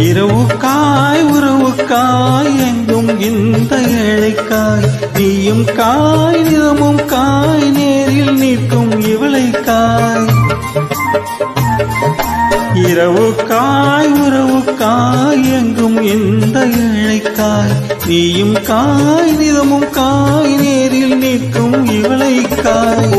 இரவுக்காய் உறவுக்காய் எங்கும் இந்த ஏழைக்காய் நீயும் காய் நிறமும் காய் நேரில் நிற்கும் இவளைக்காய் இரவுக்காய் உறவுக்காய் எங்கும் இந்த ஏழைக்காய் நீயும் காய் நிறமும் காய் நேரில் நிற்கும் இவளைக்காய்